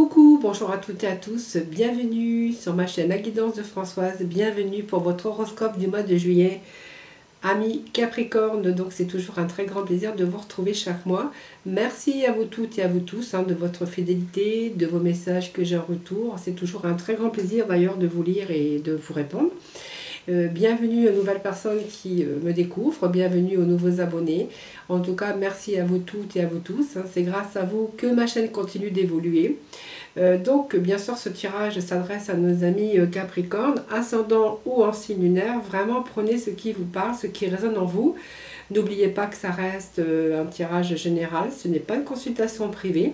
Coucou, bonjour à toutes et à tous, bienvenue sur ma chaîne La Guidance de Françoise, bienvenue pour votre horoscope du mois de juillet. Amis Capricorne, donc c'est toujours un très grand plaisir de vous retrouver chaque mois. Merci à vous toutes et à vous tous de votre fidélité, de vos messages que j'ai en retour. C'est toujours un très grand plaisir d'ailleurs de vous lire et de vous répondre. Bienvenue aux nouvelles personnes qui me découvrent, bienvenue aux nouveaux abonnés. En tout cas, merci à vous toutes et à vous tous. C'est grâce à vous que ma chaîne continue d'évoluer. Donc, bien sûr, ce tirage s'adresse à nos amis Capricorne, ascendant ou en signe lunaire. Vraiment, prenez ce qui vous parle, ce qui résonne en vous. N'oubliez pas que ça reste un tirage général, ce n'est pas une consultation privée.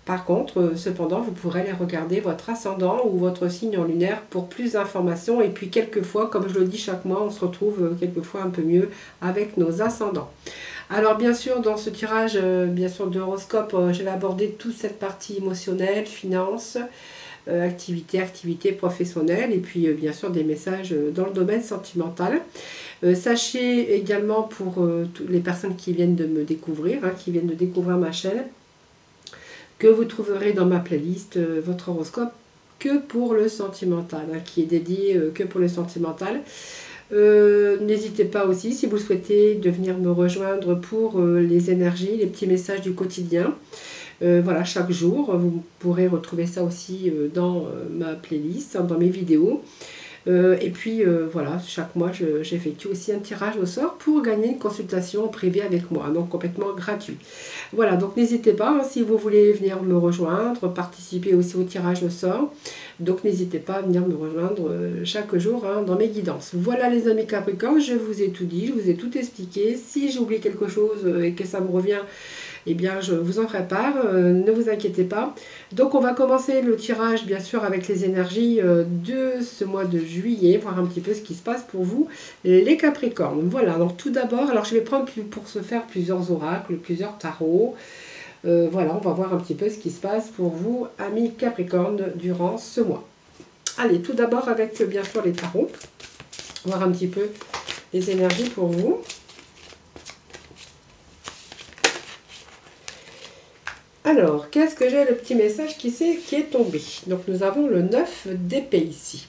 Par contre, cependant, vous pourrez aller regarder votre ascendant ou votre signe en lunaire pour plus d'informations. Et puis, quelquefois, comme je le dis chaque mois, on se retrouve quelquefois un peu mieux avec nos ascendants. Alors, bien sûr, dans ce tirage bien sûr d'horoscope, je vais aborder toute cette partie émotionnelle, finance, activité professionnelle et puis bien sûr des messages dans le domaine sentimental. Sachez également pour toutes les personnes qui viennent de me découvrir, qui viennent de découvrir ma chaîne, que vous trouverez dans ma playlist votre horoscope que pour le sentimental, qui est dédié que pour le sentimental. N'hésitez pas aussi, si vous souhaitez, de venir me rejoindre pour les énergies, les petits messages du quotidien. Voilà, chaque jour, vous pourrez retrouver ça aussi dans ma playlist, dans mes vidéos. Et puis voilà, chaque mois j'effectue aussi un tirage au sort pour gagner une consultation privée avec moi, donc complètement gratuit. Voilà, donc n'hésitez pas, si vous voulez venir me rejoindre, participer aussi au tirage au sort, donc n'hésitez pas à venir me rejoindre chaque jour dans mes guidances. Voilà les amis Capricorne, je vous ai tout dit, je vous ai tout expliqué. Si j'ai oublié quelque chose et que ça me revient, eh bien je vous en ferai part, ne vous inquiétez pas. Donc on va commencer le tirage bien sûr avec les énergies de ce mois de juillet, voir un petit peu ce qui se passe pour vous les Capricornes. Voilà, donc tout d'abord, alors je vais prendre pour ce faire plusieurs oracles, plusieurs tarots. Voilà, on va voir un petit peu ce qui se passe pour vous amis Capricorne durant ce mois. Allez, tout d'abord avec bien sûr les tarots, voir un petit peu les énergies pour vous. Alors, qu'est-ce que j'ai le petit message qui est tombé? Donc, nous avons le 9 d'épée ici.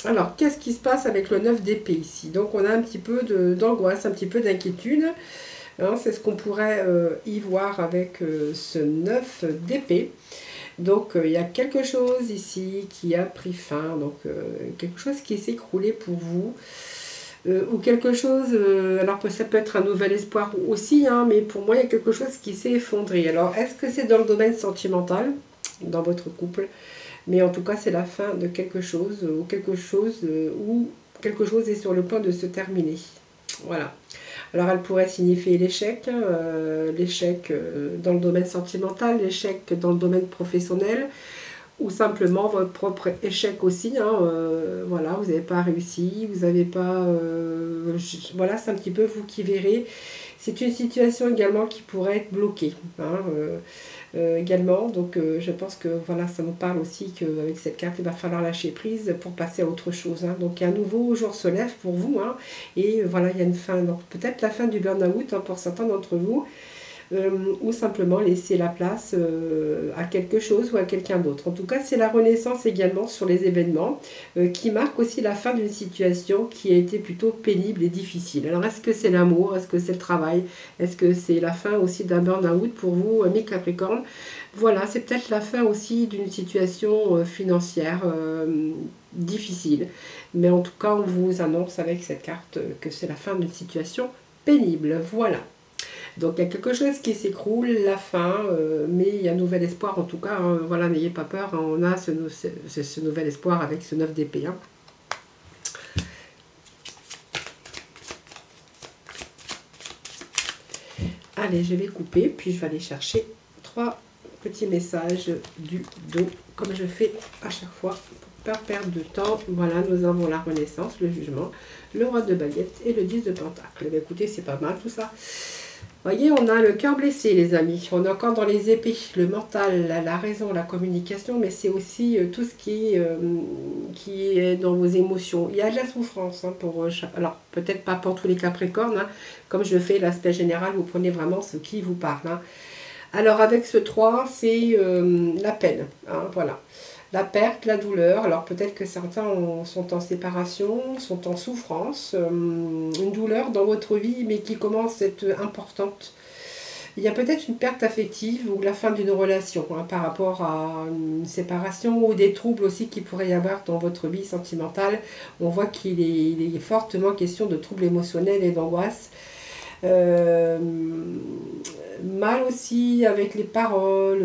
Alors, qu'est-ce qui se passe avec le 9 d'épée ici? Donc, on a un petit peu d'angoisse, un petit peu d'inquiétude. C'est ce qu'on pourrait y voir avec ce 9 d'épée. Donc, il y a quelque chose ici qui a pris fin. Donc, quelque chose qui s'est écroulé pour vous. Ou quelque chose, alors ça peut être un nouvel espoir aussi, mais pour moi il y a quelque chose qui s'est effondré. Alors est-ce que c'est dans le domaine sentimental, dans votre couple? Mais en tout cas c'est la fin de quelque chose, ou quelque chose est sur le point de se terminer. Voilà. Alors elle pourrait signifier l'échec, l'échec dans le domaine sentimental, l'échec dans le domaine professionnel, ou simplement votre propre échec aussi, voilà, vous n'avez pas réussi, vous n'avez pas... voilà, c'est un petit peu vous qui verrez. C'est une situation également qui pourrait être bloquée, également, donc je pense que voilà, ça nous parle aussi qu'avec cette carte, il va falloir lâcher prise pour passer à autre chose. Donc un nouveau jour se lève pour vous, et voilà, il y a une fin, donc peut-être la fin du burn-out pour certains d'entre vous, ou simplement laisser la place à quelque chose ou à quelqu'un d'autre. En tout cas, c'est la renaissance également sur les événements qui marque aussi la fin d'une situation qui a été plutôt pénible et difficile. Alors, est-ce que c'est l'amour? Est-ce que c'est le travail? Est-ce que c'est la fin aussi d'un burn-out pour vous, amis Capricorne? Voilà, c'est peut-être la fin aussi d'une situation financière difficile. Mais en tout cas, on vous annonce avec cette carte que c'est la fin d'une situation pénible. Voilà. Donc il y a quelque chose qui s'écroule, la fin, mais il y a un nouvel espoir en tout cas. Voilà, n'ayez pas peur, on a ce nouvel espoir avec ce 9 d'épée. Allez, je vais couper, puis je vais aller chercher 3 petits messages du dos, comme je fais à chaque fois, pour pas perdre de temps. Voilà, nous avons la renaissance, le jugement, le roi de baguette et le 10 de pentacle. Mais écoutez, c'est pas mal tout ça. Voyez, on a le cœur blessé, les amis. On est encore dans les épées, le mental, la raison, la communication, mais c'est aussi tout ce qui est dans vos émotions. Il y a de la souffrance pour alors peut-être pas pour tous les Capricornes, comme je fais l'aspect général, vous prenez vraiment ce qui vous parle. Alors avec ce 3, c'est la peine, hein, voilà. La perte, la douleur. Alors peut-être que certains sont en séparation, sont en souffrance, une douleur dans votre vie, mais qui commence à être importante. Il y a peut-être une perte affective ou la fin d'une relation, hein, par rapport à une séparation ou des troubles aussi qu'il pourrait y avoir dans votre vie sentimentale. On voit il est fortement question de troubles émotionnels et d'angoisse. Euh, Mal aussi avec les paroles,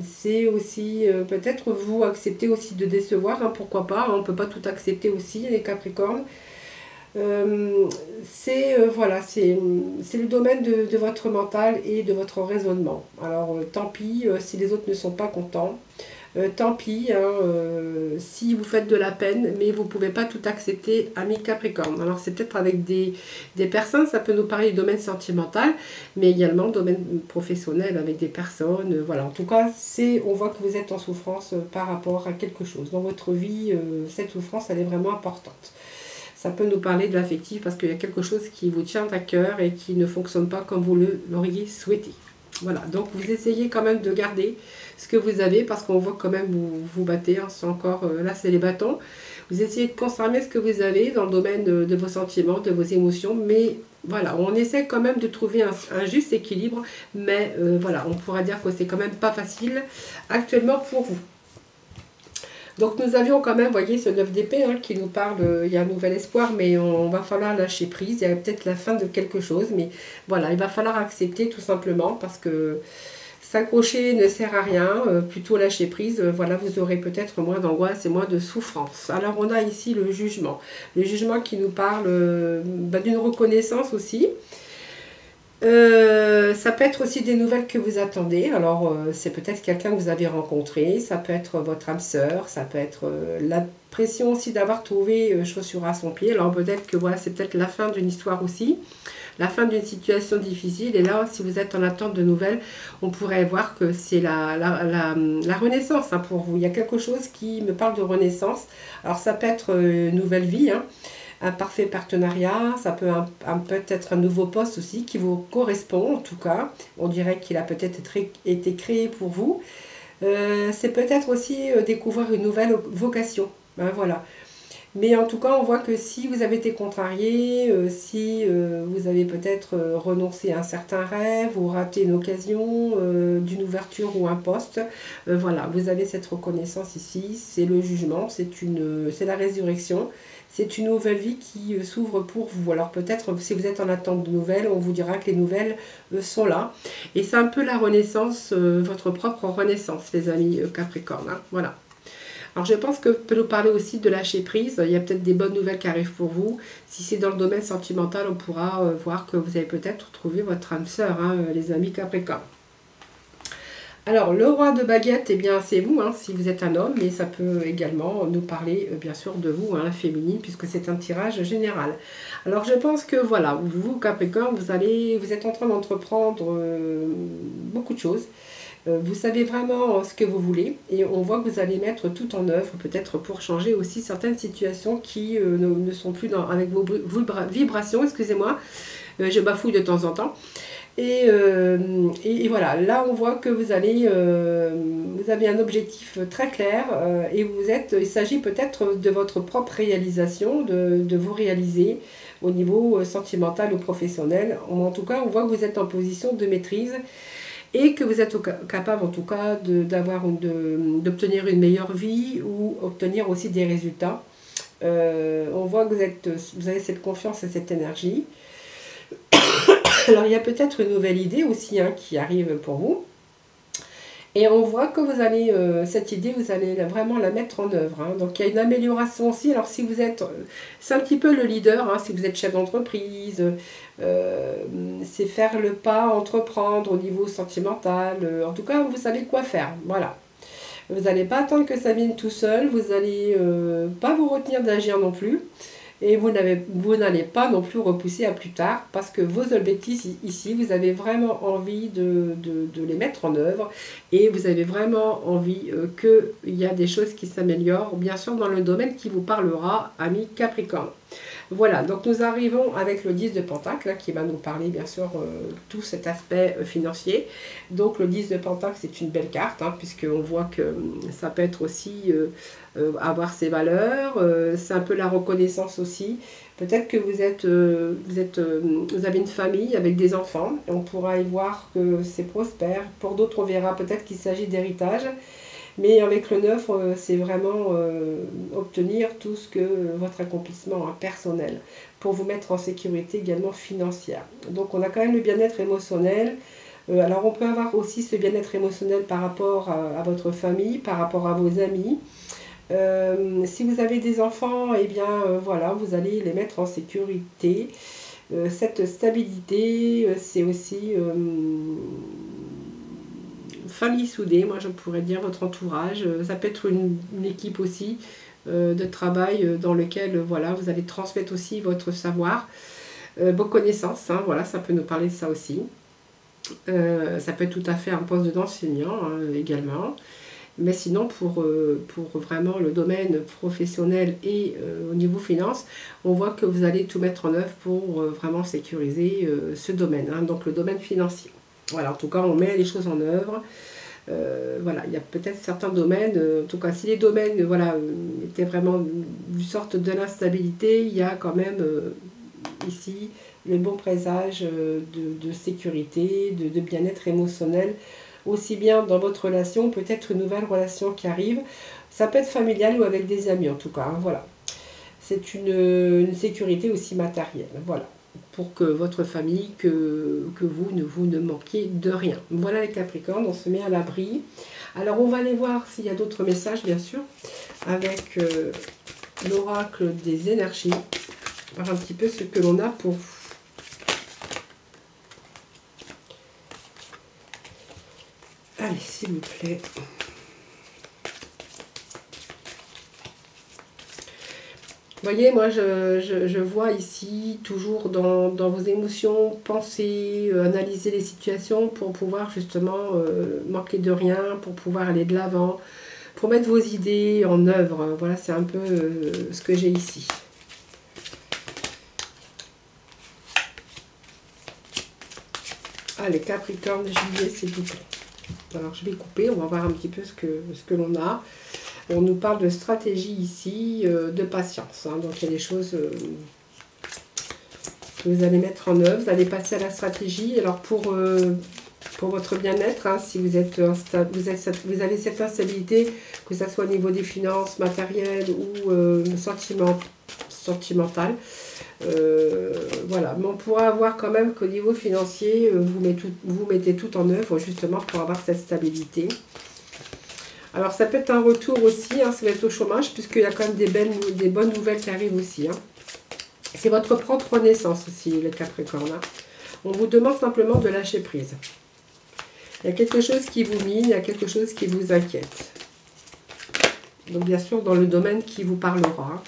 c'est aussi peut-être vous accepter aussi de décevoir, hein, pourquoi pas, hein, on ne peut pas tout accepter aussi les Capricornes. Voilà, c'est le domaine de votre mental et de votre raisonnement. Alors tant pis si les autres ne sont pas contents. Tant pis hein, si vous faites de la peine, mais vous ne pouvez pas tout accepter, ami Capricorne. Alors c'est peut-être avec des personnes, ça peut nous parler du domaine sentimental, mais également le domaine professionnel avec des personnes. Voilà, en tout cas, on voit que vous êtes en souffrance par rapport à quelque chose. Dans votre vie, cette souffrance, elle est vraiment importante. Ça peut nous parler de l'affectif parce qu'il y a quelque chose qui vous tient à cœur et qui ne fonctionne pas comme vous l'auriez souhaité. Voilà, donc vous essayez quand même de garder ce que vous avez parce qu'on voit quand même vous battez, hein, c'est encore, là c'est les bâtons. Vous essayez de conserver ce que vous avez dans le domaine de vos sentiments, de vos émotions, mais voilà, on essaie quand même de trouver un juste équilibre, mais voilà, on pourra dire que c'est quand même pas facile actuellement pour vous. Donc nous avions quand même, vous voyez, ce 9 d'épée hein, qui nous parle, il y a un nouvel espoir, mais on va falloir lâcher prise, il y a peut-être la fin de quelque chose, mais voilà, il va falloir accepter tout simplement, parce que s'accrocher ne sert à rien, plutôt lâcher prise, voilà, vous aurez peut-être moins d'angoisse et moins de souffrance. Alors on a ici le jugement qui nous parle d'une reconnaissance aussi. Ça peut être aussi des nouvelles que vous attendez. Alors, c'est peut-être quelqu'un que vous avez rencontré, ça peut être votre âme sœur, ça peut être la pression aussi d'avoir trouvé chaussure à son pied. Alors, peut-être que voilà, c'est peut-être la fin d'une histoire aussi, la fin d'une situation difficile. Et là, si vous êtes en attente de nouvelles, on pourrait voir que c'est la renaissance hein, pour vous. Il y a quelque chose qui me parle de renaissance. Alors, ça peut être une nouvelle vie, hein, un parfait partenariat, ça peut peut-être un nouveau poste aussi qui vous correspond en tout cas. On dirait qu'il a peut-être été créé pour vous. C'est peut-être aussi découvrir une nouvelle vocation. Ben, voilà. Mais en tout cas, on voit que si vous avez été contrarié, si vous avez peut-être renoncé à un certain rêve ou raté une occasion d'une ouverture ou un poste, voilà, vous avez cette reconnaissance ici, c'est le jugement, c'est la résurrection, c'est une nouvelle vie qui s'ouvre pour vous. Alors peut-être si vous êtes en attente de nouvelles, on vous dira que les nouvelles sont là. Et c'est un peu la renaissance, votre propre renaissance, les amis Capricorne. Hein, voilà. Alors je pense que peut nous parler aussi de lâcher prise. Il y a peut-être des bonnes nouvelles qui arrivent pour vous. Si c'est dans le domaine sentimental, on pourra voir que vous avez peut-être trouvé votre âme sœur, hein, les amis Capricorne. Alors le roi de baguette, eh bien c'est vous, hein, si vous êtes un homme, mais ça peut également nous parler bien sûr de vous, hein, la féminine, puisque c'est un tirage général. Alors je pense que voilà, vous Capricorne, vous êtes en train d'entreprendre beaucoup de choses. Vous savez vraiment ce que vous voulez et on voit que vous allez mettre tout en œuvre, peut-être pour changer aussi certaines situations qui ne sont plus avec vos vibrations, excusez-moi, je bafouille de temps en temps. Et voilà, là on voit que vous avez un objectif très clair et il s'agit peut-être de votre propre réalisation, de vous réaliser au niveau sentimental ou professionnel. En tout cas, on voit que vous êtes en position de maîtrise et que vous êtes capable en tout cas d'obtenir une meilleure vie ou obtenir aussi des résultats. On voit que vous avez cette confiance et cette énergie. Alors il y a peut-être une nouvelle idée aussi hein, qui arrive pour vous. Et on voit que vous allez, cette idée, vous allez vraiment la mettre en œuvre. Hein. Donc il y a une amélioration aussi. Alors si vous êtes, c'est un petit peu le leader, hein, si vous êtes chef d'entreprise, c'est faire le pas, entreprendre au niveau sentimental. En tout cas, vous savez quoi faire. Voilà. Vous n'allez pas attendre que ça vienne tout seul. Vous n'allez pas vous retenir d'agir non plus. Et vous n'allez pas non plus repousser à plus tard parce que vos objectifs ici, vous avez vraiment envie de les mettre en œuvre et vous avez vraiment envie qu'il y a des choses qui s'améliorent, bien sûr dans le domaine qui vous parlera, ami Capricorne. Voilà, donc nous arrivons avec le 10 de Pentacle, hein, qui va nous parler bien sûr tout cet aspect financier. Donc le 10 de Pentacle, c'est une belle carte, hein, puisqu'on voit que ça peut être aussi avoir ses valeurs, c'est un peu la reconnaissance aussi. Peut-être que vous avez une famille avec des enfants, on pourra y voir que c'est prospère. Pour d'autres, on verra peut-être qu'il s'agit d'héritage. Mais avec le 9, c'est vraiment obtenir tout ce que votre accomplissement personnel pour vous mettre en sécurité également financière. Donc on a quand même le bien-être émotionnel. Alors on peut avoir aussi ce bien-être émotionnel par rapport à votre famille, par rapport à vos amis. Si vous avez des enfants, eh bien voilà, vous allez les mettre en sécurité. Cette stabilité, c'est aussi famille soudée, moi je pourrais dire votre entourage. Ça peut être une équipe aussi de travail dans lequel voilà, vous allez transmettre aussi votre savoir, vos connaissances, hein, voilà, ça peut nous parler de ça aussi. Ça peut être tout à fait un poste d'enseignant hein, également. Mais sinon, pour vraiment le domaine professionnel et au niveau finance, on voit que vous allez tout mettre en œuvre pour vraiment sécuriser ce domaine, hein, donc le domaine financier. Voilà, en tout cas, on met les choses en œuvre. Voilà, il y a peut-être certains domaines, en tout cas, si les domaines voilà, étaient vraiment du sorte de l'instabilité, il y a quand même ici le bon présage de sécurité, de bien-être émotionnel aussi bien dans votre relation, peut-être une nouvelle relation qui arrive. Ça peut être familial ou avec des amis en tout cas, hein, voilà. C'est une sécurité aussi matérielle, voilà. Pour que votre famille, que vous ne manquiez de rien. Voilà les Capricornes, on se met à l'abri. Alors on va aller voir s'il y a d'autres messages, bien sûr, avec l'oracle des énergies. Voir un petit peu ce que l'on a pour vous. Allez, s'il vous plaît. Vous voyez, moi, je vois ici, toujours dans vos émotions, penser, analyser les situations pour pouvoir justement manquer de rien, pour pouvoir aller de l'avant, pour mettre vos idées en œuvre. Voilà, c'est un peu ce que j'ai ici. Allez, Capricorne, Juillet, s'il vous plaît. Alors, je vais couper, on va voir un petit peu ce que l'on a. On nous parle de stratégie ici, de patience. Hein. Donc, il y a des choses que vous allez mettre en œuvre. Vous allez passer à la stratégie. Alors, pour votre bien-être, hein, si vous êtes vous avez cette instabilité, que ce soit au niveau des finances, matérielles ou sentimentales, voilà. Mais on pourra avoir quand même qu'au niveau financier, vous mettez tout en œuvre justement pour avoir cette stabilité. Alors ça peut être un retour aussi, hein, ça va être au chômage, puisqu'il y a quand même des bonnes nouvelles qui arrivent aussi. Hein. C'est votre propre naissance aussi, les Capricornes. Hein. On vous demande simplement de lâcher prise. Il y a quelque chose qui vous mine, il y a quelque chose qui vous inquiète. Donc bien sûr dans le domaine qui vous parlera. Hein.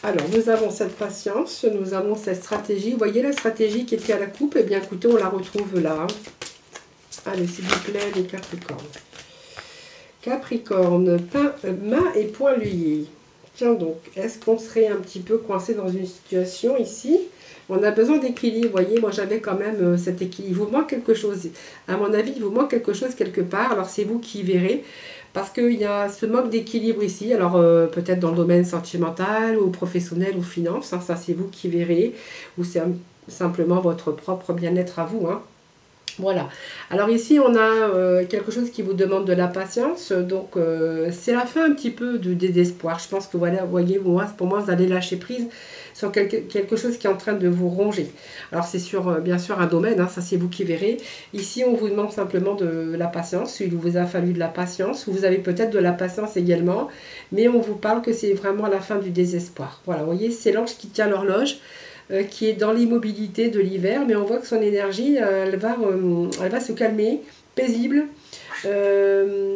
Alors nous avons cette patience, nous avons cette stratégie. Vous voyez la stratégie qui était à la coupe? Eh bien écoutez, on la retrouve là. Allez s'il vous plaît les Capricornes. Capricorne, main et poing liés. Tiens donc, est-ce qu'on serait un petit peu coincé dans une situation ici? On a besoin d'équilibre, vous voyez, moi j'avais quand même cet équilibre. Il vous manque quelque chose, à mon avis, il vous manque quelque chose quelque part, alors c'est vous qui verrez. Parce qu'il y a ce manque d'équilibre ici, alors peut-être dans le domaine sentimental ou professionnel ou finance, hein, ça c'est vous qui verrez, ou c'est simplement votre propre bien-être à vous, hein. Voilà. Alors ici, on a quelque chose qui vous demande de la patience. Donc, c'est la fin un petit peu du désespoir. Je pense que, voilà, vous voyez, pour moi, vous allez lâcher prise sur quelque chose qui est en train de vous ronger. Alors, c'est bien sûr un domaine, hein, ça c'est vous qui verrez. Ici, on vous demande simplement de la patience. Il vous a fallu de la patience. Vous avez peut-être de la patience également. Mais on vous parle que c'est vraiment la fin du désespoir. Voilà, vous voyez, c'est l'ange qui tient l'horloge. Qui est dans l'immobilité de l'hiver, mais on voit que son énergie, elle va se calmer, paisible,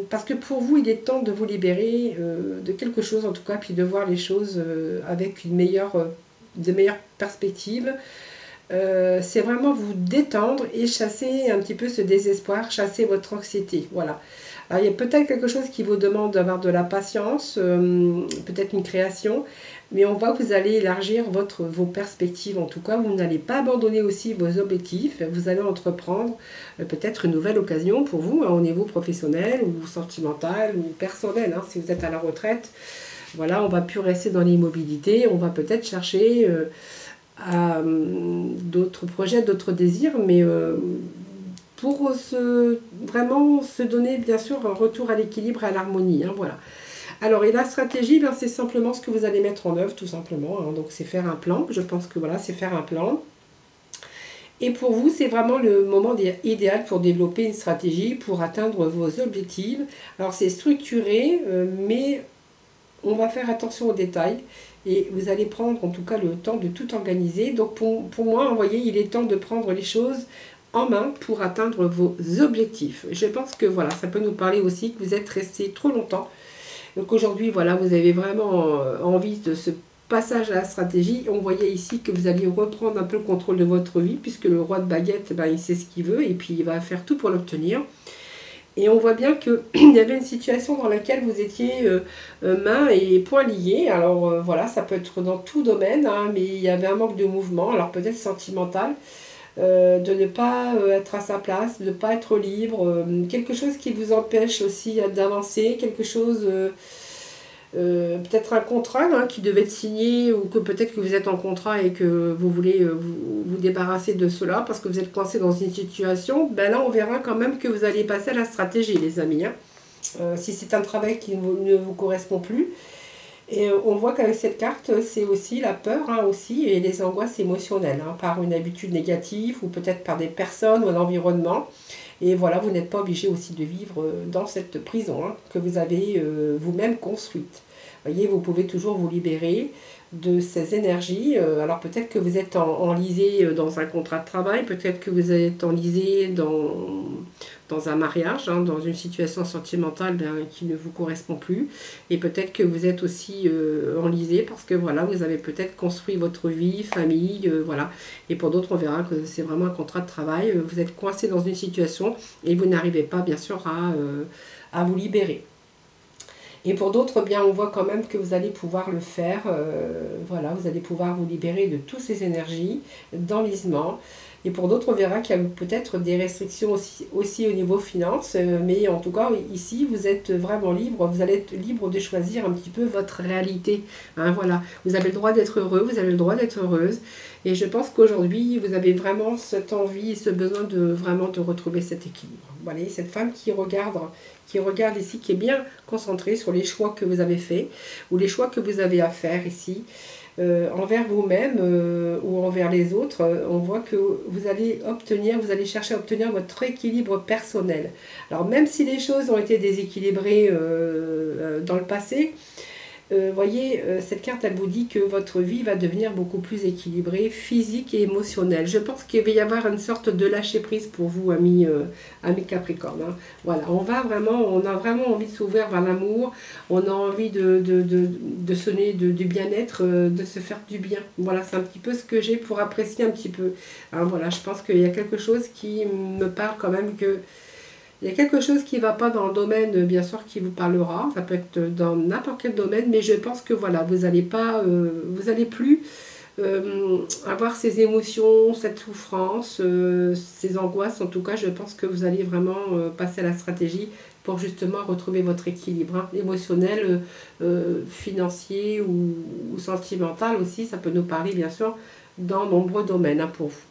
parce que pour vous, il est temps de vous libérer de quelque chose, en tout cas, puis de voir les choses avec de meilleures perspectives. c'est vraiment vous détendre et chasser un petit peu ce désespoir, chasser votre anxiété. Voilà. Alors, il y a peut-être quelque chose qui vous demande d'avoir de la patience, peut-être une création, mais on voit que vous allez élargir vos perspectives. En tout cas, vous n'allez pas abandonner aussi vos objectifs. Vous allez entreprendre peut-être une nouvelle occasion pour vous, hein, au niveau professionnel ou sentimental ou personnel, hein, si vous êtes à la retraite. Voilà, on va plus rester dans l'immobilité, on va peut-être chercher d'autres projets, d'autres désirs, mais pour vraiment se donner bien sûr un retour à l'équilibre et à l'harmonie. Hein, voilà. Alors, et la stratégie, ben, c'est simplement ce que vous allez mettre en œuvre, tout simplement. Hein, donc, c'est faire un plan. Je pense que voilà, c'est faire un plan. Et pour vous, c'est vraiment le moment idéal pour développer une stratégie, pour atteindre vos objectifs. Alors, c'est structuré, mais on va faire attention aux détails. Et vous allez prendre en tout cas le temps de tout organiser. Donc, pour moi, vous voyez, il est temps de prendre les choses en main pour atteindre vos objectifs. Je pense que voilà, ça peut nous parler aussi que vous êtes resté trop longtemps. Donc aujourd'hui, voilà, vous avez vraiment envie de ce passage à la stratégie. On voyait ici que vous alliez reprendre un peu le contrôle de votre vie, puisque le roi de baguette, ben, il sait ce qu'il veut et puis il va faire tout pour l'obtenir. Et on voit bien qu'il y avait une situation dans laquelle vous étiez main et poings liés. Alors voilà, ça peut être dans tout domaine, hein, mais il y avait un manque de mouvement, alors peut-être sentimental. De ne pas être à sa place, de ne pas être libre, quelque chose qui vous empêche aussi d'avancer, quelque chose, peut-être un contrat hein, qui devait être signé, ou que peut-être que vous êtes en contrat et que vous voulez vous débarrasser de cela parce que vous êtes coincé dans une situation, ben là on verra quand même que vous allez passer à la stratégie les amis. Hein. Si c'est un travail qui ne vous correspond plus. Et on voit qu'avec cette carte, c'est aussi la peur hein, aussi, et les angoisses émotionnelles, hein, par une habitude négative ou peut-être par des personnes ou un environnement. Et voilà, vous n'êtes pas obligé aussi de vivre dans cette prison hein, que vous avez vous-même construite. Vous voyez, vous pouvez toujours vous libérer de ces énergies. Alors peut-être que vous êtes enlisé dans un contrat de travail, peut-être que vous êtes enlisé dans un mariage, hein, dans une situation sentimentale qui ne vous correspond plus. Et peut-être que vous êtes aussi enlisé parce que voilà, vous avez peut-être construit votre vie, famille, voilà. Et pour d'autres, on verra que c'est vraiment un contrat de travail. Vous êtes coincé dans une situation et vous n'arrivez pas, bien sûr, à vous libérer. Et pour d'autres, bien, on voit quand même que vous allez pouvoir le faire. Voilà, vous allez pouvoir vous libérer de toutes ces énergies d'enlisement. Et pour d'autres, on verra qu'il y a peut-être des restrictions aussi au niveau finance. Mais en tout cas, ici, vous êtes vraiment libre. Vous allez être libre de choisir un petit peu votre réalité. Hein, voilà, vous avez le droit d'être heureux, vous avez le droit d'être heureuse. Et je pense qu'aujourd'hui, vous avez vraiment cette envie et ce besoin de vraiment de retrouver cet équilibre. Voilà, cette femme qui regarde ici, qui est bien concentrée sur les choix que vous avez faits ou les choix que vous avez à faire ici. Envers vous-même ou envers les autres, on voit que vous allez chercher à obtenir votre équilibre personnel. Alors même si les choses ont été déséquilibrées dans le passé, voyez, cette carte, elle vous dit que votre vie va devenir beaucoup plus équilibrée, physique et émotionnelle. Je pense qu'il va y avoir une sorte de lâcher-prise pour vous, amis Capricorne. Hein. Voilà, on a vraiment envie de s'ouvrir vers l'amour, on a envie de sonner du bien-être, de se faire du bien. Voilà, c'est un petit peu ce que j'ai pour apprécier un petit peu. Hein, voilà, je pense qu'il y a quelque chose qui me parle quand même que... Il y a quelque chose qui ne va pas dans le domaine, bien sûr, qui vous parlera. Ça peut être dans n'importe quel domaine, mais je pense que voilà, vous n'allez plus avoir ces émotions, cette souffrance, ces angoisses. En tout cas, je pense que vous allez vraiment passer à la stratégie pour justement retrouver votre équilibre hein, émotionnel, financier ou sentimental aussi. Ça peut nous parler, bien sûr, dans nombreux domaines hein, pour vous.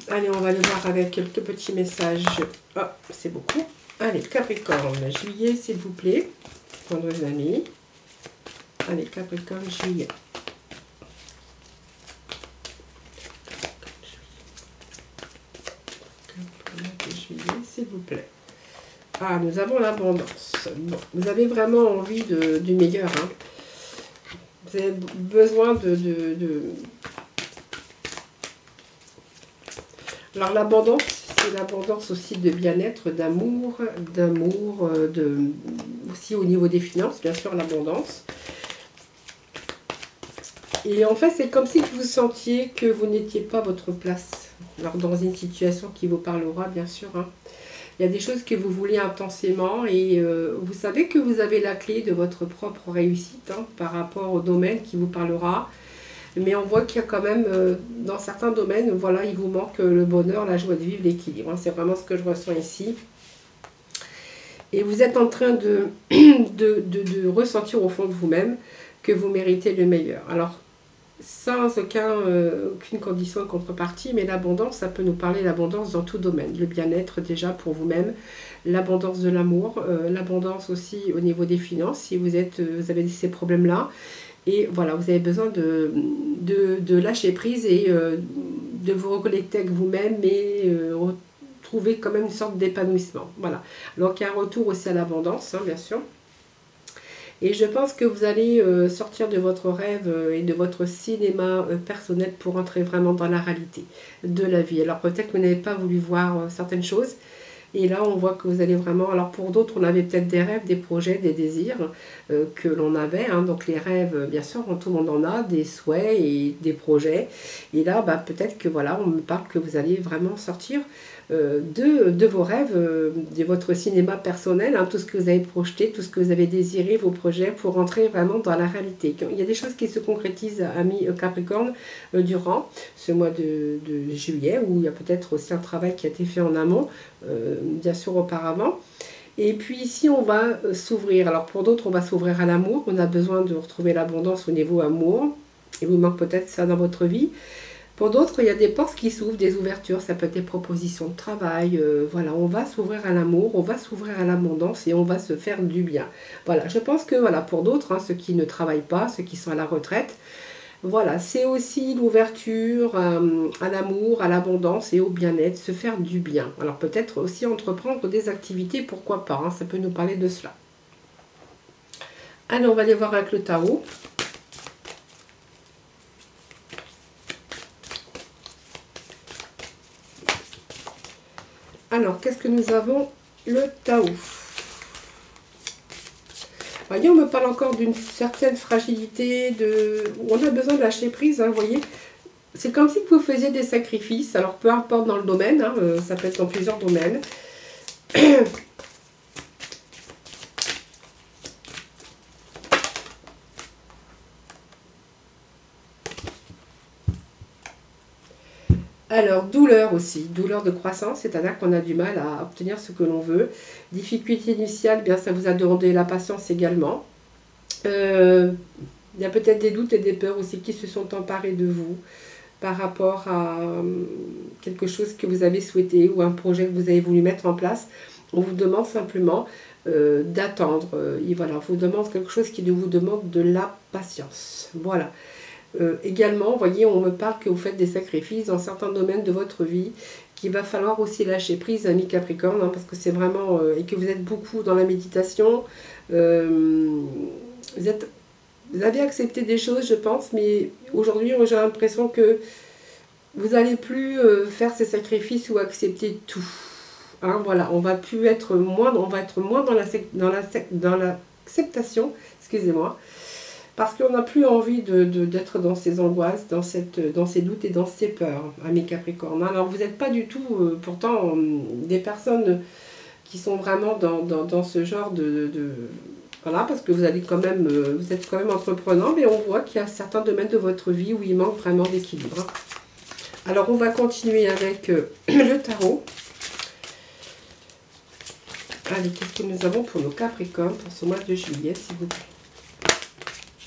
Allez, on va le voir avec quelques petits messages. Oh, c'est beaucoup. Allez, Capricorne, juillet, s'il vous plaît. Pour nos amis. Allez, Capricorne, juillet. Juillet, s'il vous plaît. Ah, nous avons l'abondance. Bon, vous avez vraiment envie du meilleur. Hein. Vous avez besoin Alors l'abondance, c'est l'abondance aussi de bien-être, d'amour, aussi au niveau des finances, bien sûr l'abondance. Et en fait, c'est comme si vous sentiez que vous n'étiez pas à votre place. Alors, dans une situation qui vous parlera, bien sûr, hein. Il y a des choses que vous voulez intensément et vous savez que vous avez la clé de votre propre réussite, hein, par rapport au domaine qui vous parlera. Mais on voit qu'il y a quand même, dans certains domaines, voilà, il vous manque le bonheur, la joie de vivre, l'équilibre, hein. C'est vraiment ce que je ressens ici. Et vous êtes en train de ressentir au fond de vous-même que vous méritez le meilleur. Alors, sans aucune condition de contrepartie, mais l'abondance, ça peut nous parler l'abondance dans tout domaine. Le bien-être déjà pour vous-même, l'abondance de l'amour, l'abondance aussi au niveau des finances, si vous avez ces problèmes-là. Et voilà, vous avez besoin de lâcher prise et de vous reconnecter avec vous-même et retrouver quand même une sorte d'épanouissement. Voilà, donc il y a un retour aussi à l'abondance, hein, bien sûr. Et je pense que vous allez sortir de votre rêve et de votre cinéma personnel pour entrer vraiment dans la réalité de la vie. Alors peut-être que vous n'avez pas voulu voir certaines choses. Et là, on voit que vous allez vraiment... Alors pour d'autres, on avait peut-être des rêves, des projets, des désirs que l'on avait, hein. Donc les rêves, bien sûr, tout le monde en a, des souhaits et des projets. Et là, bah, peut-être que voilà, on me parle que vous allez vraiment sortir de vos rêves, de votre cinéma personnel, hein, tout ce que vous avez projeté, tout ce que vous avez désiré, vos projets, pour entrer vraiment dans la réalité. Il y a des choses qui se concrétisent, amis Capricorne, durant ce mois de juillet, où il y a peut-être aussi un travail qui a été fait en amont, bien sûr auparavant. Et puis ici, on va s'ouvrir. Alors pour d'autres, on va s'ouvrir à l'amour. On a besoin de retrouver l'abondance au niveau amour. Il vous manque peut-être ça dans votre vie. Pour d'autres, il y a des portes qui s'ouvrent, des ouvertures, ça peut être des propositions de travail. Voilà, on va s'ouvrir à l'amour, on va s'ouvrir à l'abondance et on va se faire du bien. Voilà, je pense que voilà, pour d'autres, hein, ceux qui ne travaillent pas, ceux qui sont à la retraite, voilà, c'est aussi l'ouverture à l'amour, à l'abondance et au bien-être, se faire du bien. Alors peut-être aussi entreprendre des activités, pourquoi pas, hein, ça peut nous parler de cela. Allez, on va aller voir avec le tarot. Alors, qu'est-ce que nous avons? Le Tao. Voyez, on me parle encore d'une certaine fragilité, on a besoin de lâcher prise, hein, vous voyez. C'est comme si vous faisiez des sacrifices, alors peu importe dans le domaine, hein, ça peut être dans plusieurs domaines. Alors, douleur aussi, douleur de croissance, c'est-à-dire qu'on a du mal à obtenir ce que l'on veut. Difficulté initiale, bien ça vous a demandé la patience également. Il y a peut-être des doutes et des peurs aussi qui se sont emparés de vous par rapport à quelque chose que vous avez souhaité ou un projet que vous avez voulu mettre en place. On vous demande simplement d'attendre. Et voilà, on vous demande quelque chose qui vous demande de la patience. Voilà. Également, vous voyez, on me parle que vous faites des sacrifices dans certains domaines de votre vie, qu'il va falloir aussi lâcher prise, amis Capricorne, hein, parce que c'est vraiment... et que vous êtes beaucoup dans la méditation. Vous avez accepté des choses, je pense, mais aujourd'hui, j'ai l'impression que vous n'allez plus faire ces sacrifices ou accepter tout. Hein, voilà, on va être moins dans l'acceptation, excusez-moi, parce qu'on n'a plus envie d'être dans ces angoisses, dans ces doutes et dans ces peurs, amis Capricorne. Alors vous n'êtes pas du tout, pourtant, des personnes qui sont vraiment dans ce genre voilà, parce que vous êtes quand même entreprenant, mais on voit qu'il y a certains domaines de votre vie où il manque vraiment d'équilibre. Alors on va continuer avec le tarot. Allez, qu'est-ce que nous avons pour nos Capricornes pour ce mois de juillet, s'il vous plaît?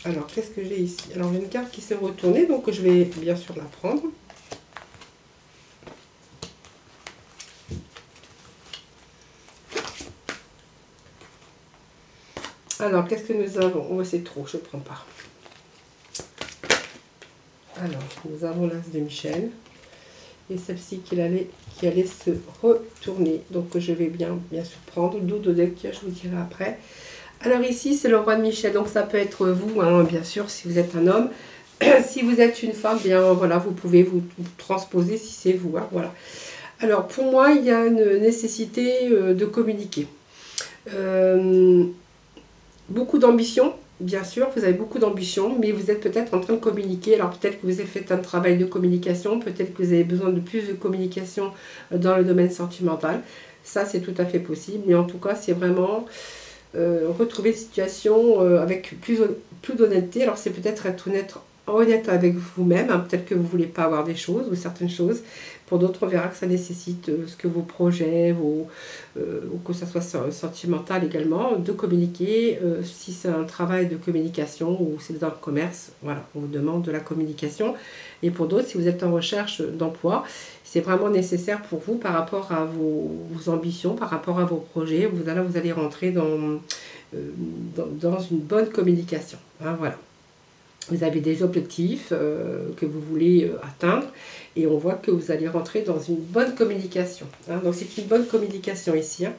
Alors, qu'est-ce que j'ai ici? Alors, j'ai une carte qui s'est retournée, donc je vais bien sûr la prendre. Alors, qu'est-ce que nous avons? Oh, c'est trop, je ne prends pas. Alors, nous avons l'As de Michel. Et celle-ci qui allait se retourner. Donc, je vais bien sûr prendre. D'où deck, je vous dirai après. Alors ici, c'est le roi de Michel. Donc, ça peut être vous, hein, bien sûr, si vous êtes un homme. Si vous êtes une femme, bien voilà, vous pouvez vous transposer si c'est vous. Hein, voilà. Alors, pour moi, il y a une nécessité de communiquer. Beaucoup d'ambition, bien sûr, vous avez beaucoup d'ambition, mais vous êtes peut-être en train de communiquer. Alors peut-être que vous avez fait un travail de communication, peut-être que vous avez besoin de plus de communication dans le domaine sentimental. Ça, c'est tout à fait possible. Mais en tout cas, c'est vraiment retrouver une situation avec plus d'honnêteté. Alors c'est peut-être être honnête avec vous-même. Hein. Peut-être que vous ne voulez pas avoir des choses ou certaines choses. Pour d'autres, on verra que ça nécessite ce que vos projets, ou que ça soit sentimental également, de communiquer. Si c'est un travail de communication ou c'est dans le commerce, voilà, on vous demande de la communication. Et pour d'autres, si vous êtes en recherche d'emploi, c'est vraiment nécessaire pour vous par rapport à vos ambitions, par rapport à vos projets. Vous allez rentrer dans une bonne communication. Hein, voilà. Vous avez des objectifs que vous voulez atteindre et on voit que vous allez rentrer dans une bonne communication. Hein. Donc c'est une bonne communication ici. Hein.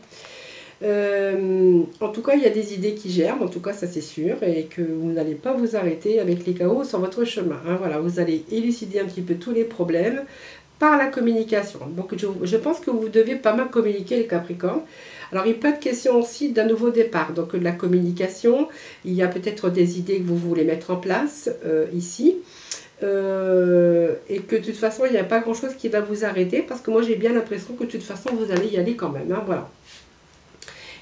En tout cas, il y a des idées qui germent, en tout cas ça c'est sûr, et que vous n'allez pas vous arrêter avec les chaos sur votre chemin. Hein. Voilà, vous allez élucider un petit peu tous les problèmes par la communication. Donc je pense que vous devez pas mal communiquer les Capricornes. Alors il peut être question aussi d'un nouveau départ, donc de la communication. Il y a peut-être des idées que vous voulez mettre en place ici. Et que de toute façon il n'y a pas grand chose qui va vous arrêter, parce que moi j'ai bien l'impression que de toute façon vous allez y aller quand même. Hein, voilà.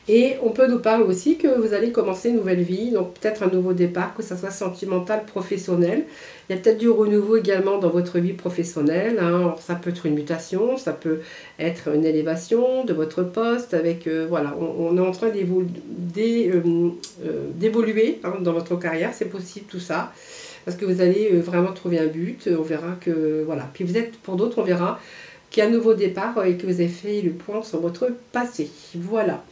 Et on peut nous parler aussi que vous allez commencer une nouvelle vie, donc peut-être un nouveau départ, que ça soit sentimental, professionnel. Il y a peut-être du renouveau également dans votre vie professionnelle. Hein. Alors, ça peut être une mutation, ça peut être une élévation de votre poste. Avec voilà, on est en train d'évoluer hein, dans votre carrière, c'est possible tout ça. Parce que vous allez vraiment trouver un but, on verra que, voilà. Puis vous êtes, pour d'autres, on verra qu'il y a un nouveau départ et que vous avez fait le point sur votre passé. Voilà.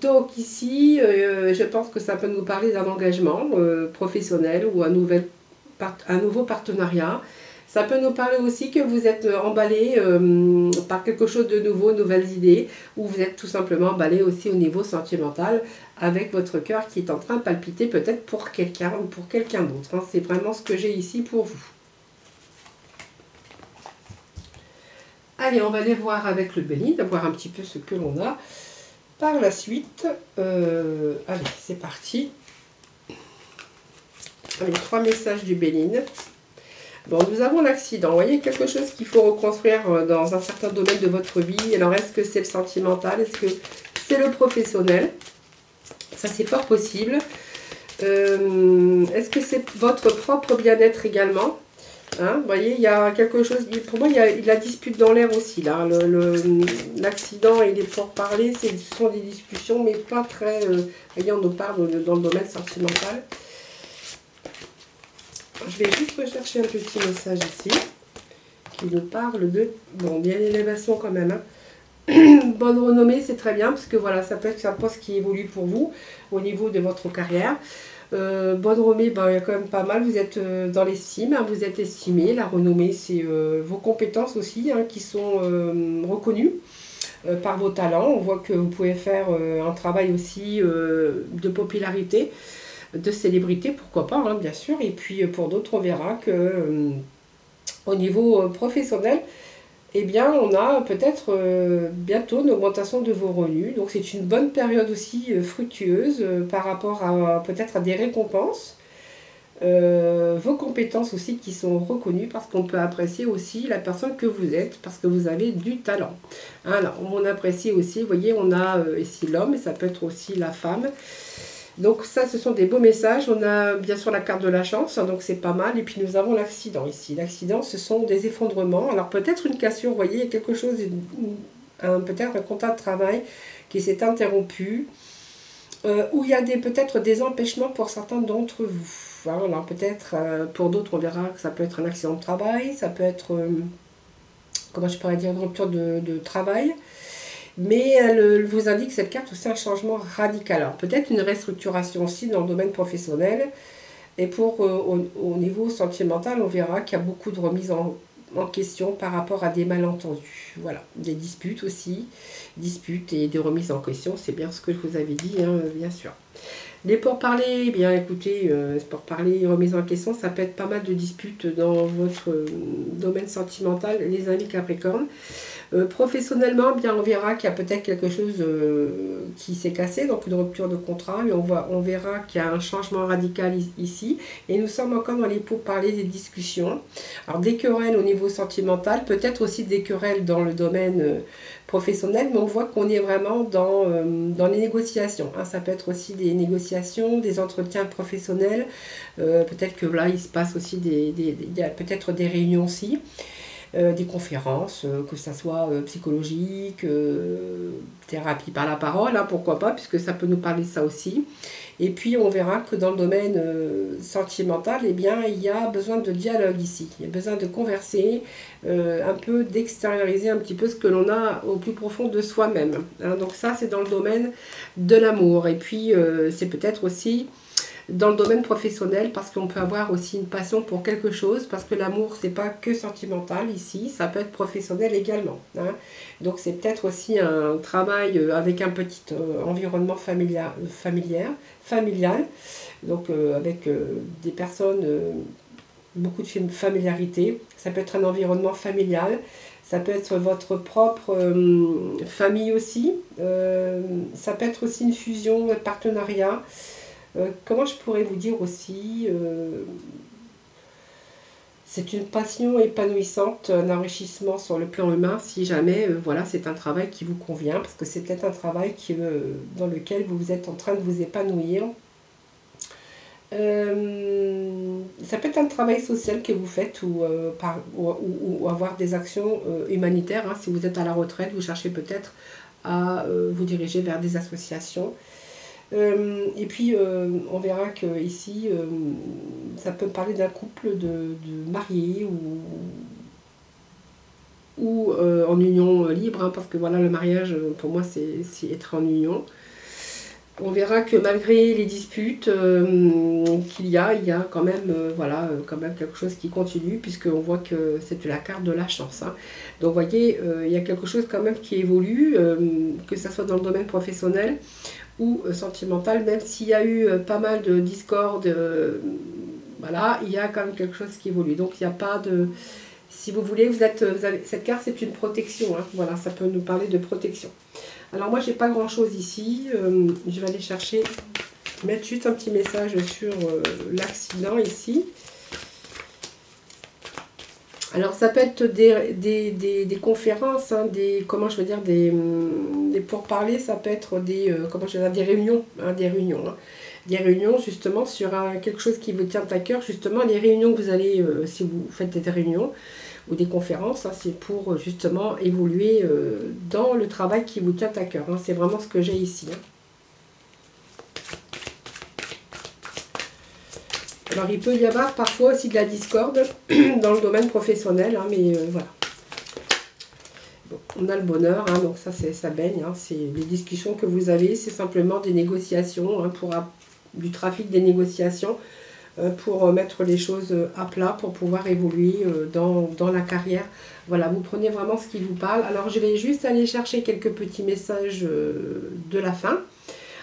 Donc ici, je pense que ça peut nous parler d'un engagement professionnel ou un nouveau partenariat. Ça peut nous parler aussi que vous êtes emballé par quelque chose de nouveau, nouvelles idées, ou vous êtes tout simplement emballé aussi au niveau sentimental avec votre cœur qui est en train de palpiter peut-être pour quelqu'un ou pour quelqu'un d'autre. Hein. C'est vraiment ce que j'ai ici pour vous. Allez, on va aller voir avec le Béline, voir un petit peu ce que l'on a. Par la suite, allez, c'est parti. Allez, 3 messages du Béline. Bon, nous avons l'accident. Vous voyez, quelque chose qu'il faut reconstruire dans un certain domaine de votre vie. Alors, est-ce que c'est le sentimental? Est-ce que c'est le professionnel? Ça, c'est fort possible. Est-ce que c'est votre propre bien-être également? Hein, vous voyez, il y a quelque chose, pour moi, il y a la dispute dans l'air aussi, là. L'accident et les pourparlers, ce sont des discussions, mais pas très... voyez, on nous parle dans le domaine sentimental. Je vais juste rechercher un petit message ici, qui nous parle de... Bon, bien l'élévation quand même, hein. Bonne renommée, c'est très bien, parce que voilà, ça peut être un poste qui évolue pour vous, au niveau de votre carrière. Bonne renommée, ben, il y a quand même pas mal, vous êtes dans l'estime, hein, vous êtes estimé, la renommée c'est vos compétences aussi hein, qui sont reconnues par vos talents. On voit que vous pouvez faire un travail aussi de popularité, de célébrité, pourquoi pas, hein, bien sûr. Et puis pour d'autres, on verra que au niveau professionnel, eh bien, on a peut-être bientôt une augmentation de vos revenus. Donc, c'est une bonne période aussi fructueuse par rapport à peut-être à des récompenses. Vos compétences aussi qui sont reconnues parce qu'on peut apprécier aussi la personne que vous êtes parce que vous avez du talent. Alors, on apprécie aussi, vous voyez, on a ici l'homme et ça peut être aussi la femme. Donc ça, ce sont des beaux messages. On a bien sûr la carte de la chance, hein, donc c'est pas mal. Et puis nous avons l'accident ici. L'accident, ce sont des effondrements. Alors peut-être une cassure, vous voyez, il y a quelque chose, peut-être un contrat de travail qui s'est interrompu. Où il y a peut-être des empêchements pour certains d'entre vous. Hein, alors peut-être, pour d'autres, on verra que ça peut être un accident de travail. Ça peut être, comment je pourrais dire, une rupture de travail. Mais elle vous indique cette carte aussi un changement radical. Alors peut-être une restructuration aussi dans le domaine professionnel. Et pour au niveau sentimental, on verra qu'il y a beaucoup de remises en question par rapport à des malentendus. Voilà, des disputes aussi. Disputes et des remises en question, c'est bien ce que je vous avais dit, hein, bien sûr. Les pourparlers, eh bien écoutez, pourparlers, remises en question, ça peut être pas mal de disputes dans votre domaine sentimental, les amis Capricorne. Professionnellement, bien, on verra qu'il y a peut-être quelque chose qui s'est cassé, donc une rupture de contrat, mais on verra qu'il y a un changement radical ici. Et nous sommes encore dans les pourparlers des discussions. Alors des querelles au niveau sentimental, peut-être aussi des querelles dans le domaine professionnel, mais on voit qu'on est vraiment dans les négociations. Hein. Ça peut être aussi des négociations, des entretiens professionnels. Peut-être que là, il se passe aussi il y a peut-être des réunions aussi. Des conférences, que ça soit psychologique, thérapie par la parole, hein, pourquoi pas, puisque ça peut nous parler de ça aussi. Et puis on verra que dans le domaine sentimental, eh bien, il y a besoin de dialogue ici. Il y a besoin de converser, un peu d'extérioriser un petit peu ce que l'on a au plus profond de soi-même. Hein. Donc ça, c'est dans le domaine de l'amour. Et puis c'est peut-être aussi dans le domaine professionnel, parce qu'on peut avoir aussi une passion pour quelque chose, parce que l'amour, c'est pas que sentimental ici, ça peut être professionnel également. Hein. Donc c'est peut-être aussi un travail avec un petit environnement familial, donc avec des personnes, beaucoup de familiarité. Ça peut être un environnement familial, ça peut être votre propre famille aussi, ça peut être aussi une fusion, un partenariat. Comment je pourrais vous dire aussi, c'est une passion épanouissante, un enrichissement sur le plan humain, si jamais voilà, c'est un travail qui vous convient, parce que c'est peut-être un travail dans lequel vous êtes en train de vous épanouir. Ça peut être un travail social que vous faites ou avoir des actions humanitaires. Hein. Si vous êtes à la retraite, vous cherchez peut-être à vous diriger vers des associations. Et puis on verra que ici ça peut parler d'un couple de mariés ou en union libre, hein, parce que voilà, le mariage pour moi c'est être en union. On verra que malgré les disputes il y a quand même, voilà, quand même quelque chose qui continue, puisqu'on voit que c'est la carte de la chance. Hein. Donc vous voyez, il y a quelque chose quand même qui évolue, que ce soit dans le domaine professionnel ou sentimental, même s'il y a eu pas mal de discorde, voilà, il y a quand même quelque chose qui évolue. Donc il n'y a pas de... Si vous voulez, cette carte, c'est une protection. Hein, voilà, ça peut nous parler de protection. Alors moi, j'ai pas grand-chose ici. Je vais aller chercher, mettre juste un petit message sur l'accident ici. Alors ça peut être des conférences, hein, comment je veux dire, des pourparlers, ça peut être comment je veux dire, des réunions, hein, des réunions justement sur quelque chose qui vous tient à cœur, justement les réunions que vous allez, si vous faites des réunions ou des conférences, hein, c'est pour justement évoluer dans le travail qui vous tient à cœur, hein, c'est vraiment ce que j'ai ici. Hein. Alors il peut y avoir parfois aussi de la discorde dans le domaine professionnel, hein, mais voilà. Bon, on a le bonheur, hein, donc ça baigne, hein, c'est les discussions que vous avez, c'est simplement des négociations, hein, du trafic des négociations, pour mettre les choses à plat, pour pouvoir évoluer dans la carrière. Voilà, vous prenez vraiment ce qui vous parle. Alors je vais juste aller chercher quelques petits messages de la fin.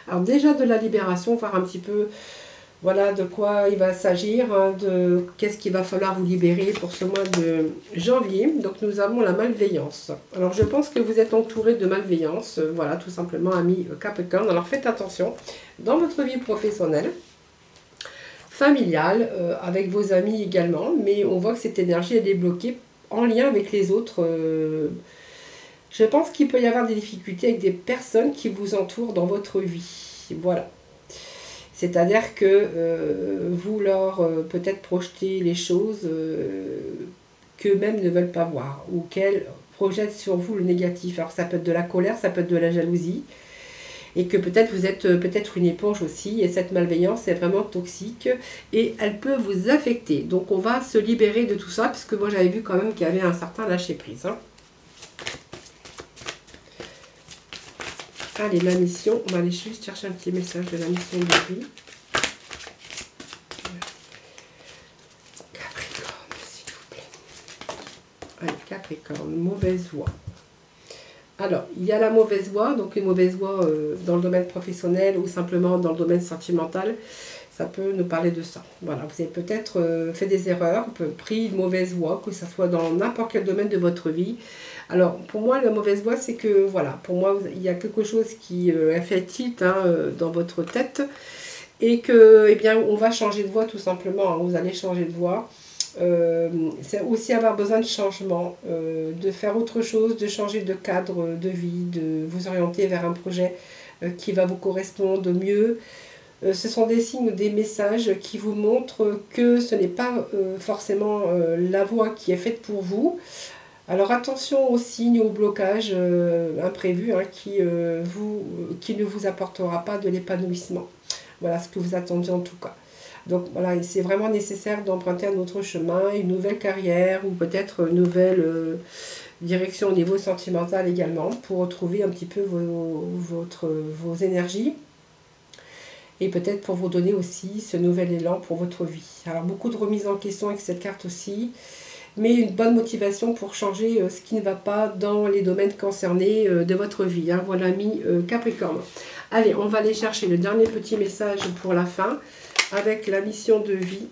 Alors déjà de la libération, voir un petit peu... Voilà de quoi il va s'agir, hein, de qu'est-ce qu'il va falloir vous libérer pour ce mois de janvier. Donc nous avons la malveillance. Alors je pense que vous êtes entouré de malveillance, voilà, tout simplement, amis Capricorne. Alors faites attention dans votre vie professionnelle, familiale, avec vos amis également, mais on voit que cette énergie elle est bloquée en lien avec les autres. Je pense qu'il peut y avoir des difficultés avec des personnes qui vous entourent dans votre vie. Voilà. C'est-à-dire que vous leur peut-être projetez les choses qu'eux-mêmes ne veulent pas voir, ou qu'elles projettent sur vous le négatif. Alors ça peut être de la colère, ça peut être de la jalousie, et que peut-être vous êtes peut-être une éponge aussi, et cette malveillance est vraiment toxique, et elle peut vous affecter. Donc on va se libérer de tout ça, puisque moi j'avais vu quand même qu'il y avait un certain lâcher-prise. Hein. Allez, la mission, on va aller juste chercher un petit message de la mission de vie. Capricorne, s'il vous plaît. Allez, Capricorne, mauvaise voie. Alors, il y a la mauvaise voie, donc une mauvaise voie dans le domaine professionnel ou simplement dans le domaine sentimental. Ça peut nous parler de ça. Voilà, vous avez peut-être fait des erreurs, pris une mauvaise voie, que ce soit dans n'importe quel domaine de votre vie. Alors, pour moi, la mauvaise voie, c'est que, voilà, pour moi, il y a quelque chose qui a fait tilt dans votre tête et que, eh bien, on va changer de voie tout simplement. Hein, vous allez changer de voie. C'est aussi avoir besoin de changement, de faire autre chose, de changer de cadre de vie, de vous orienter vers un projet qui va vous correspondre mieux. Ce sont des signes, des messages qui vous montrent que ce n'est pas forcément la voie qui est faite pour vous. Alors attention aux signes, aux blocages imprévus qui ne vous apportera pas de l'épanouissement. Voilà ce que vous attendiez en tout cas. Donc voilà, c'est vraiment nécessaire d'emprunter un autre chemin, une nouvelle carrière ou peut-être une nouvelle direction au niveau sentimental également pour retrouver un petit peu vos énergies et peut-être pour vous donner aussi ce nouvel élan pour votre vie. Alors beaucoup de remises en question avec cette carte aussi, mais une bonne motivation pour changer ce qui ne va pas dans les domaines concernés de votre vie. Hein. Voilà, ami Capricorne. Allez, on va aller chercher le dernier petit message pour la fin, avec la mission de vie,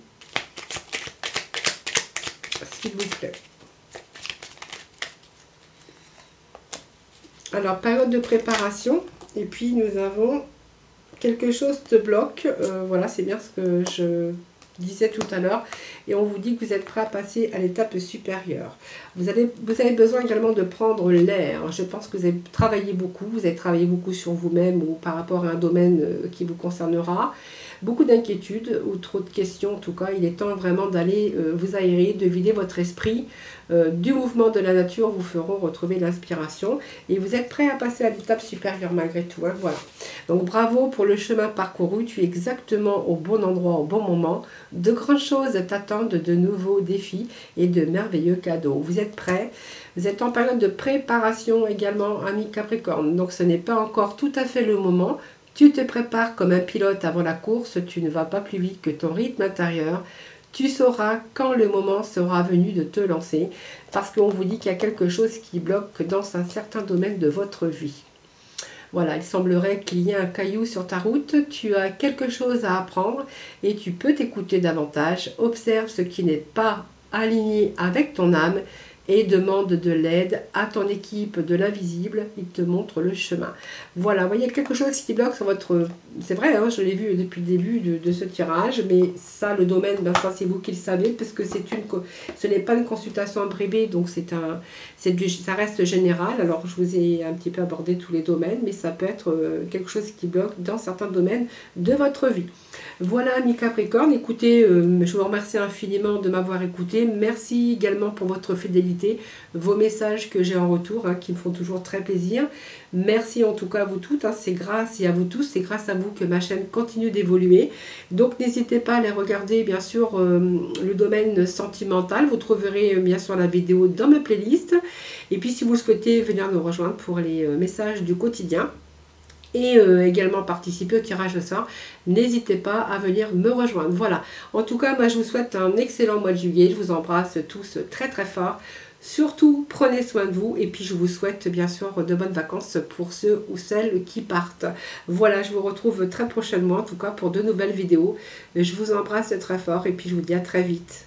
s'il vous plaît. Alors, période de préparation, et puis nous avons quelque chose te bloque. Voilà, c'est bien ce que je disais tout à l'heure. Et on vous dit que vous êtes prêt à passer à l'étape supérieure. Vous avez besoin également de prendre l'air. Je pense que vous avez travaillé beaucoup sur vous-même ou par rapport à un domaine qui vous concernera. Beaucoup d'inquiétudes ou trop de questions. En tout cas, il est temps vraiment d'aller vous aérer, de vider votre esprit. Du mouvement de la nature vous feront retrouver l'inspiration. Et vous êtes prêt à passer à l'étape supérieure malgré tout. Hein, voilà. Donc bravo pour le chemin parcouru. Tu es exactement au bon endroit, au bon moment. De grandes choses t'attendent, de nouveaux défis et de merveilleux cadeaux. Vous êtes prêts. Vous êtes en période de préparation également, ami Capricorne. Donc ce n'est pas encore tout à fait le moment. Tu te prépares comme un pilote avant la course, tu ne vas pas plus vite que ton rythme intérieur. Tu sauras quand le moment sera venu de te lancer, parce qu'on vous dit qu'il y a quelque chose qui bloque dans un certain domaine de votre vie. Voilà, il semblerait qu'il y ait un caillou sur ta route, tu as quelque chose à apprendre et tu peux t'écouter davantage. Observe ce qui n'est pas aligné avec ton âme et demande de l'aide à ton équipe de l'invisible, il te montre le chemin. Voilà, vous voyez quelque chose qui bloque sur votre... C'est vrai, hein, je l'ai vu depuis le début de ce tirage, mais ça, le domaine, ben ça c'est vous qui le savez, parce que ce n'est pas une consultation en privé, donc ça reste général. Alors je vous ai un petit peu abordé tous les domaines, mais ça peut être quelque chose qui bloque dans certains domaines de votre vie. Voilà, ami Capricorne, écoutez, je vous remercie infiniment de m'avoir écouté. Merci également pour votre fidélité, vos messages que j'ai en retour, qui me font toujours très plaisir. Merci en tout cas à vous toutes, c'est grâce et à vous tous, c'est grâce à vous que ma chaîne continue d'évoluer. Donc n'hésitez pas à aller regarder bien sûr le domaine sentimental, vous trouverez bien sûr la vidéo dans ma playlist. Et puis si vous souhaitez venir nous rejoindre pour les messages du quotidien, et également participer au tirage au sort, n'hésitez pas à venir me rejoindre. Voilà, en tout cas, moi je vous souhaite un excellent mois de juillet, je vous embrasse tous très très fort. Surtout, prenez soin de vous et puis je vous souhaite bien sûr de bonnes vacances pour ceux ou celles qui partent. Voilà, je vous retrouve très prochainement, en tout cas pour de nouvelles vidéos. Je vous embrasse très fort et puis je vous dis à très vite.